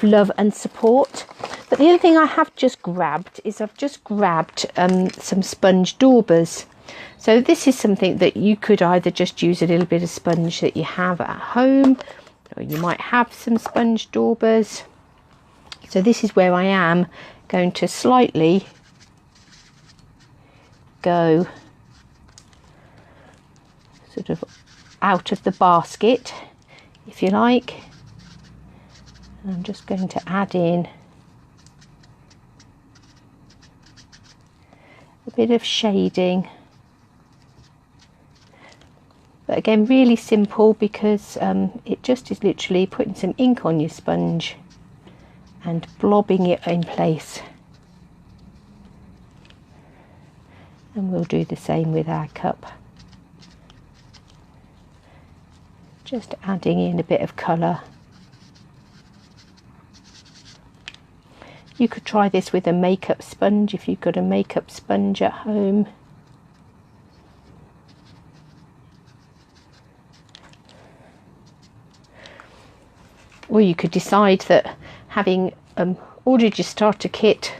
love and support. But the other thing I have just grabbed is I've just grabbed some sponge daubers. So this is something that you could either just use a little bit of sponge that you have at home, or you might have some sponge daubers. So this is where I am going to slightly go sort of out of the basket, if you like. I'm just going to add in a bit of shading, but again really simple, because it just is literally putting some ink on your sponge and blobbing it in place. And we'll do the same with our cup, just adding in a bit of colour. You could try this with a makeup sponge if you've got a makeup sponge at home. Or you could decide that having ordered your starter kit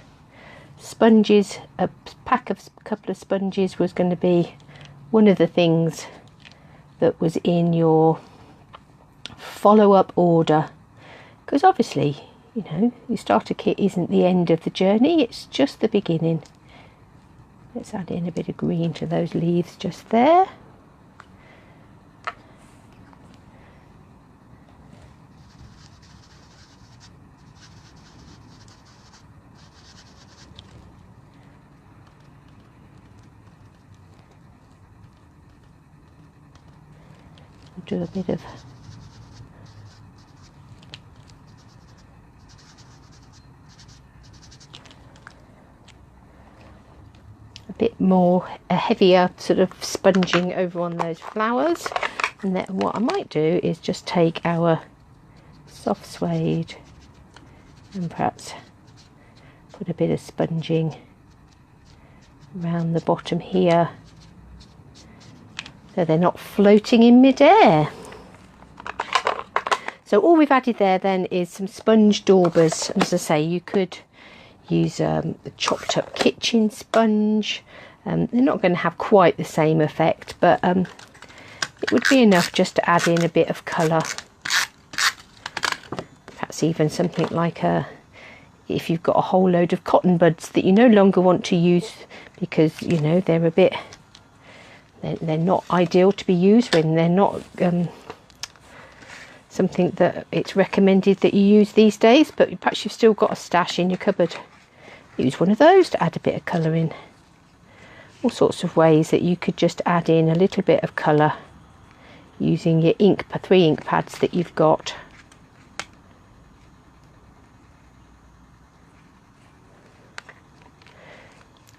sponges, a couple of sponges was going to be one of the things that was in your follow-up order, because obviously, you know, your starter kit isn't the end of the journey, it's just the beginning. Let's add in a bit of green to those leaves just there. Do a bit of a heavier sort of sponging over on those flowers. And then what I might do is just take our soft suede and perhaps put a bit of sponging around the bottom here, so they're not floating in midair. So all we've added there then is some sponge daubers. And as I say, you could use a chopped up kitchen sponge. They're not going to have quite the same effect, but it would be enough just to add in a bit of colour. Perhaps even something like if you've got a whole load of cotton buds that you no longer want to use because, you know, they're a bit, they're not ideal to be used when they're not something that it's recommended that you use these days, but perhaps you've still got a stash in your cupboard. Use one of those to add a bit of colour in. All sorts of ways that you could just add in a little bit of colour using your 3 ink pads that you've got.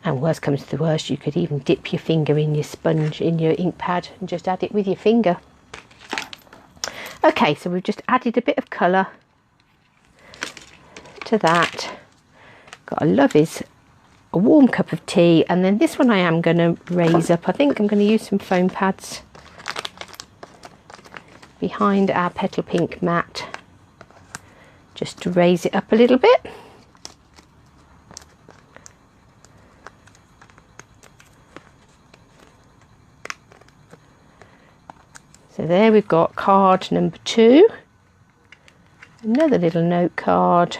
And worst comes to the worst, you could even dip your finger in your sponge, in your ink pad, and just add it with your finger. Okay, so we've just added a bit of colour to that. Got a love is a warm cup of tea, and then this one I am going to raise up. I think I'm going to use some foam pads behind our petal pink mat just to raise it up a little bit. So there we've got card number 2. Another little note card.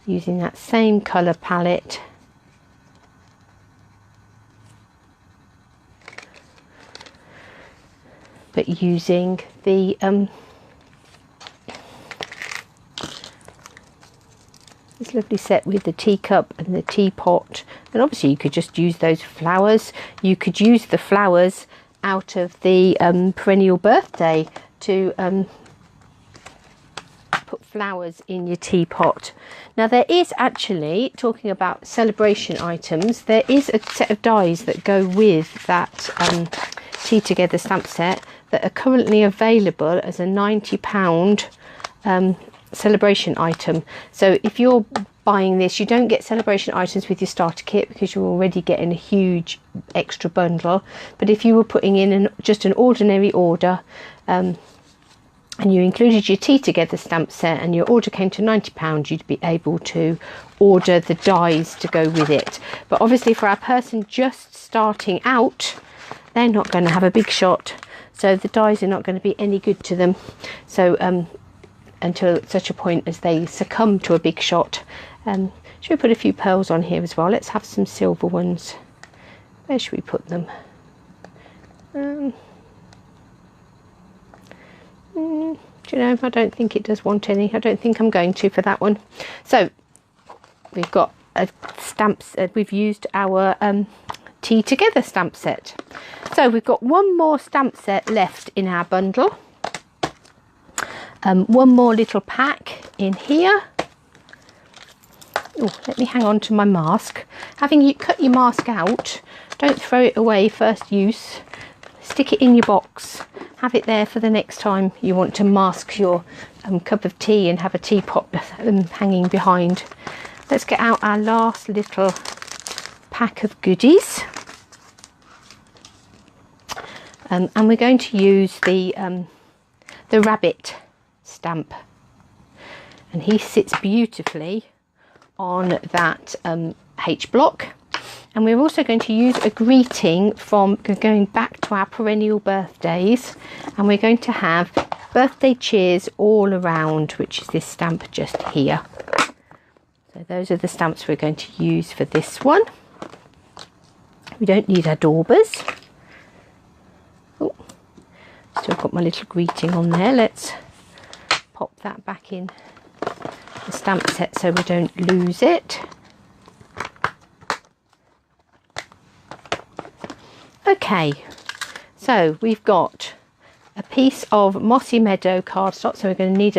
Using that same colour palette. But using the this lovely set with the teacup and the teapot, and obviously you could just use those flowers. You could use the flowers out of the perennial birthday to put flowers in your teapot. Now there is actually, talking about celebration items, there is a set of dies that go with that Tea Together stamp set that are currently available as a £90 celebration item. So if you're buying this, you don't get celebration items with your starter kit because you're already getting a huge extra bundle. But if you were putting in just an ordinary order, and you included your Tea Together stamp set and your order came to £90, you'd be able to order the dies to go with it. But obviously for our person just starting out, they're not going to have a big shot, so the dies are not going to be any good to them. So until such a point as they succumb to a big shot. Should we put a few pearls on here as well? Let's have some silver ones. Where should we put them? Do you know, I don't think it does want any. I don't think I'm going to for that one. So we've got a stamps. We've used our Tea Together stamp set. So we've got one more stamp set left in our bundle. One more little pack in here. Oh, let me hang on to my mask. Having you cut your mask out, don't throw it away first use. Stick it in your box. Have it there for the next time you want to mask your cup of tea and have a teapot hanging behind. Let's get out our last little pack of goodies. And we're going to use the rabbit stamp, and he sits beautifully on that H block. And we're also going to use a greeting from going back to our perennial birthdays, and we're going to have birthday cheers all around, which is this stamp just here. So those are the stamps we're going to use for this one. We don't need our daubers. Oh, still got my little greeting on there. Let's pop that back in the stamp set so we don't lose it. Okay, so we've got a piece of Mossy Meadow cardstock, so we're going to need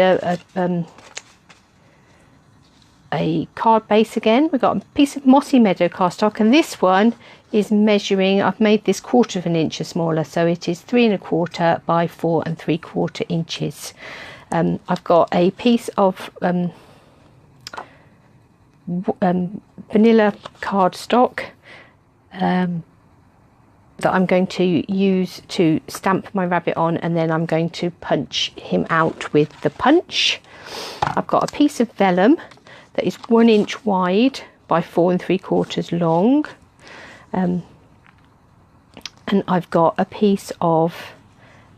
a card base again. We've got a piece of Mossy Meadow cardstock, and this one is measuring, I've made this 1/4 of an inch or smaller, so it is 3 1/4 by 4 3/4 inches. I've got a piece of vanilla cardstock that I'm going to use to stamp my rabbit on, and then I'm going to punch him out with the punch. I've got a piece of vellum that is 1 inch wide by 4 3/4 long, and I've got a piece of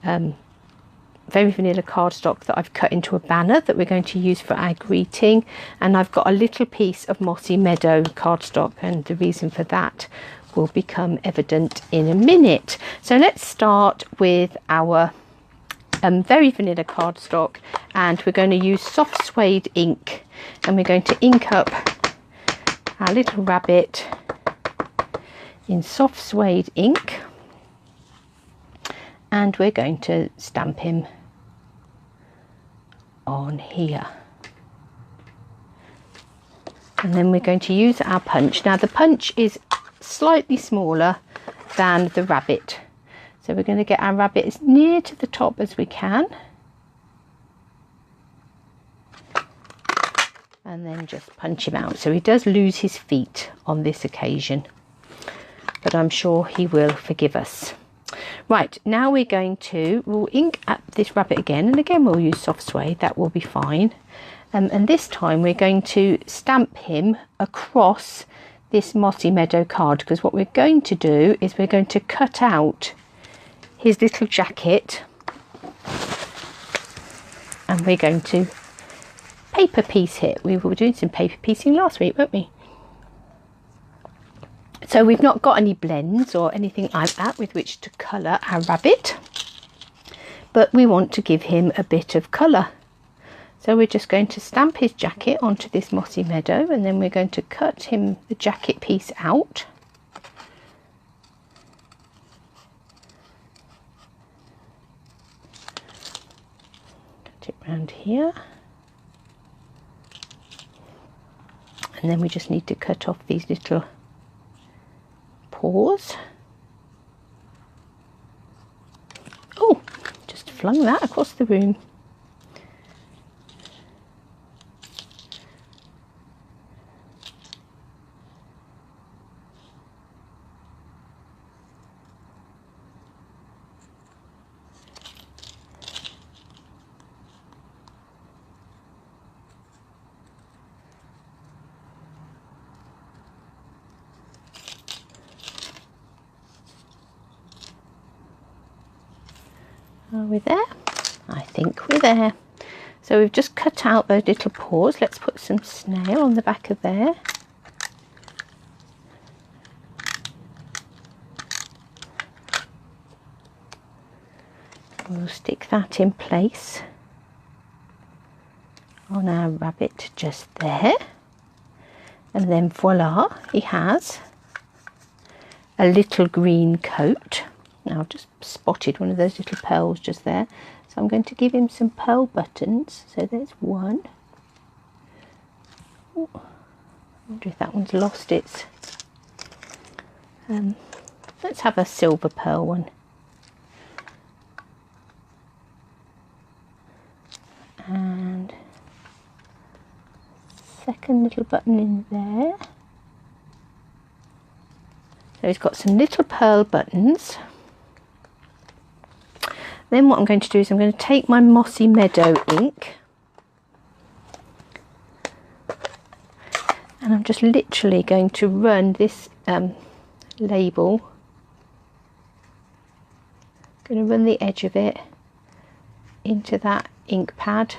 very vanilla cardstock that I've cut into a banner that we're going to use for our greeting, and I've got a little piece of Mossy Meadow cardstock, and the reason for that will become evident in a minute. So let's start with our very vanilla cardstock, and we're going to use soft suede ink, and we're going to ink up our little rabbit in soft suede ink, and we're going to stamp him on here. And then we're going to use our punch. Now the punch is slightly smaller than the rabbit, so we're going to get our rabbit as near to the top as we can, and then just punch him out. So he does lose his feet on this occasion, but I'm sure he will forgive us. Right, now we'll ink up this rabbit again, and again we'll use soft suede, that will be fine. And this time we're going to stamp him across this Mossy Meadow card, because what we're going to do is we're going to cut out his little jacket and we're going to paper piece it. We were doing some paper piecing last week, weren't we? So we've not got any blends or anything like that with which to colour our rabbit, but we want to give him a bit of colour. So we're just going to stamp his jacket onto this Mossy Meadow, and then we're going to cut him the jacket piece out. Cut it round here. And then we just need to cut off these little paws. Oh, just flung that across the room. Are we there? I think we're there. So we've just cut out those little paws. Let's put some snail on the back of there. We'll stick that in place on our rabbit just there. And then voila, he has a little green coat. Now I've just spotted one of those little pearls just there, so I'm going to give him some pearl buttons. So there's one. Ooh, I wonder if that one's lost its. Let's have a silver pearl one. And second little button in there. So he's got some little pearl buttons. Then what I'm going to do is I'm going to take my Mossy Meadow ink and I'm just literally going to run this label, going to run the edge of it into that ink pad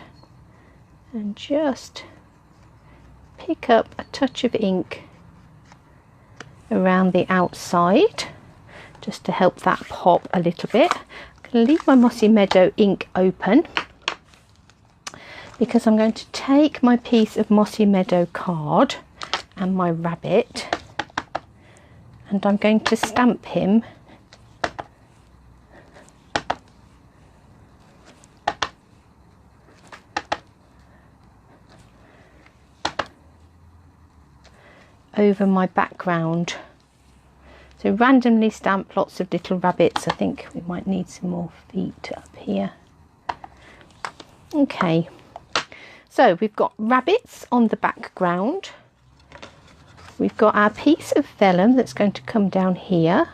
and just pick up a touch of ink around the outside just to help that pop a little bit. Leave my Mossy Meadow ink open because I'm going to take my piece of Mossy Meadow card and my rabbit and I'm going to stamp him over my background. So randomly stamp lots of little rabbits. I think we might need some more feet up here. Okay, so we've got rabbits on the background. We've got our piece of vellum that's going to come down here.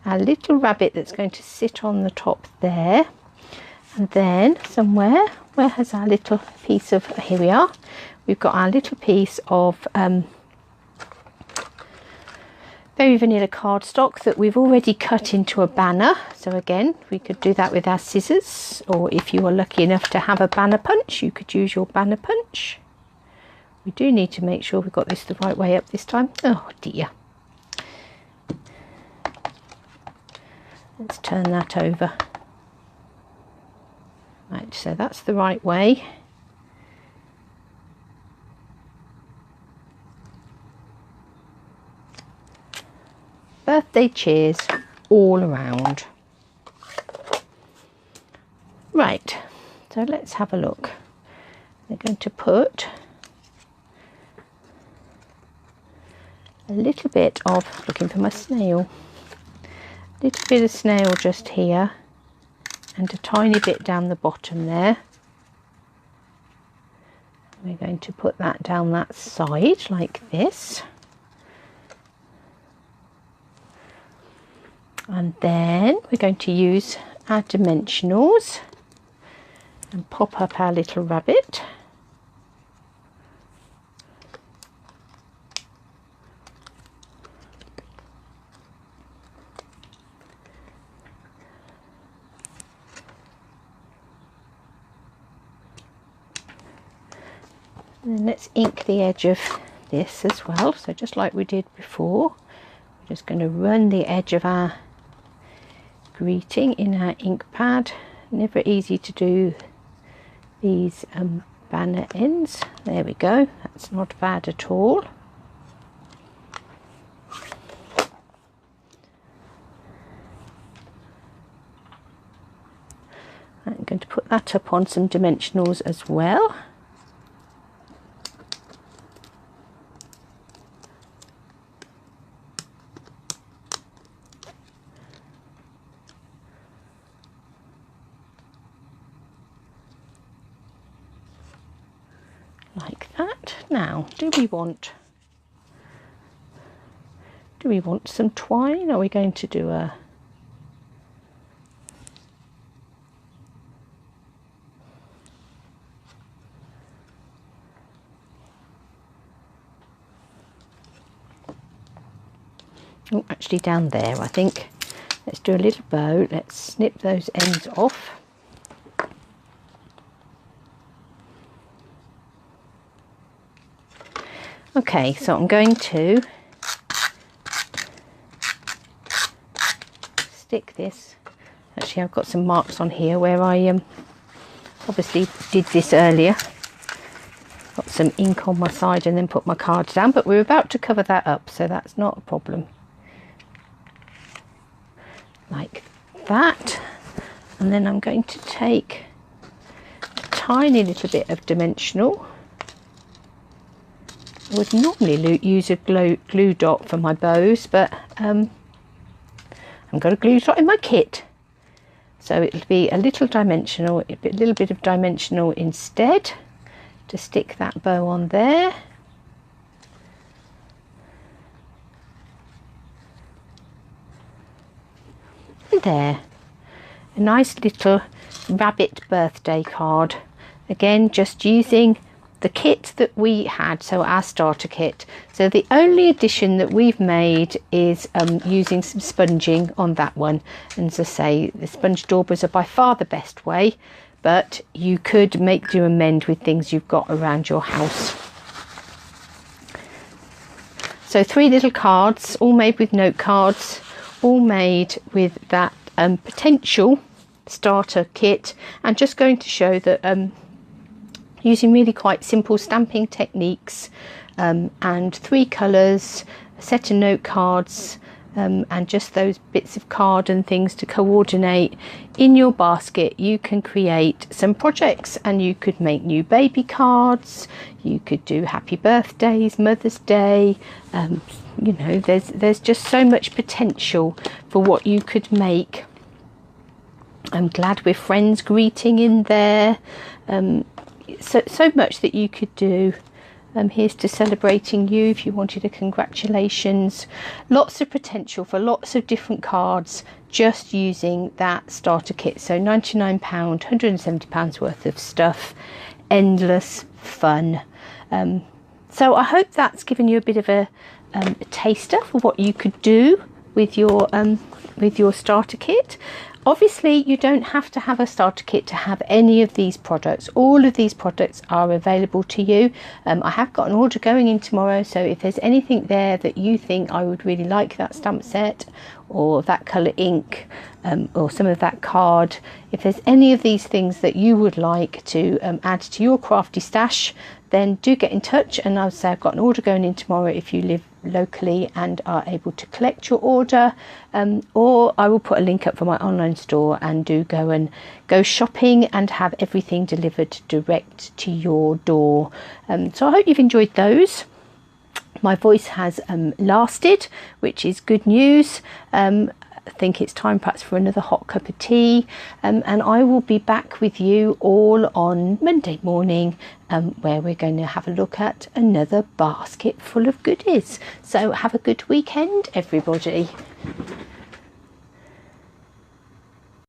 Our little rabbit that's going to sit on the top there. And then somewhere, where has our little piece of, here we are. We've got our little piece of very vanilla cardstock that we've already cut into a banner. So again, we could do that with our scissors, or if you were lucky enough to have a banner punch, you could use your banner punch. We do need to make sure we've got this the right way up this time. Oh dear. Let's turn that over. Right, so that's the right way. Birthday cheers all around. Right, so let's have a look. We're going to put a little bit of, looking for my snail, a little bit of snail just here and a tiny bit down the bottom there. We're going to put that down that side like this. And then we're going to use our dimensionals and pop up our little rabbit. And then let's ink the edge of this as well. So just like we did before, we're just going to run the edge of our greeting in our ink pad. Never easy to do these banner ends. There we go, that's not bad at all. I'm going to put that up on some dimensionals as well. Like that. Now, do we want some twine? Are we going to do a oh, actually down there I think. Let's do a little bow. Let's snip those ends off. Okay, so I'm going to stick this. Actually, I've got some marks on here where I obviously did this earlier. Got some ink on my side and then put my cards down, but we're about to cover that up, so that's not a problem. Like that. And then I'm going to take a tiny little bit of dimensional. I would normally use a glue dot for my bows, but I've got a glue dot in my kit, so it'll be a little dimensional, a little bit of dimensional instead, to stick that bow on there. And there, a nice little rabbit birthday card. Again, just using the kit that we had, so our starter kit. So the only addition that we've made is using some sponging on that one. And as I say, the sponge daubers are by far the best way, but you could do amend with things you've got around your house. So 3 little cards, all made with note cards, all made with that potential starter kit, and just going to show that using really quite simple stamping techniques and 3 colours, a set of note cards, and just those bits of card and things to coordinate in your basket, you can create some projects. And you could make new baby cards, you could do happy birthdays, Mother's Day, you know, there's just so much potential for what you could make. I'm glad we're friends greeting in there. So much that you could do. Here's to celebrating you if you wanted a congratulations. Lots of potential for lots of different cards just using that starter kit. So £99, £170 worth of stuff. Endless fun. So I hope that's given you a bit of a taster for what you could do with your starter kit. Obviously, you don't have to have a starter kit to have any of these products. All of these products are available to you. I have got an order going in tomorrow, so if there's anything there that you think I would really like, that stamp set or that colour ink or some of that card, if there's any of these things that you would like to add to your crafty stash, then do get in touch. And I'll say I've got an order going in tomorrow if you live locally and are able to collect your order, or I will put a link up for my online store and do go shopping and have everything delivered direct to your door. So I hope you've enjoyed those. My voice has lasted, which is good news. I think it's time perhaps for another hot cup of tea, and I will be back with you all on Monday morning, where we're going to have a look at another basket full of goodies. So have a good weekend, everybody.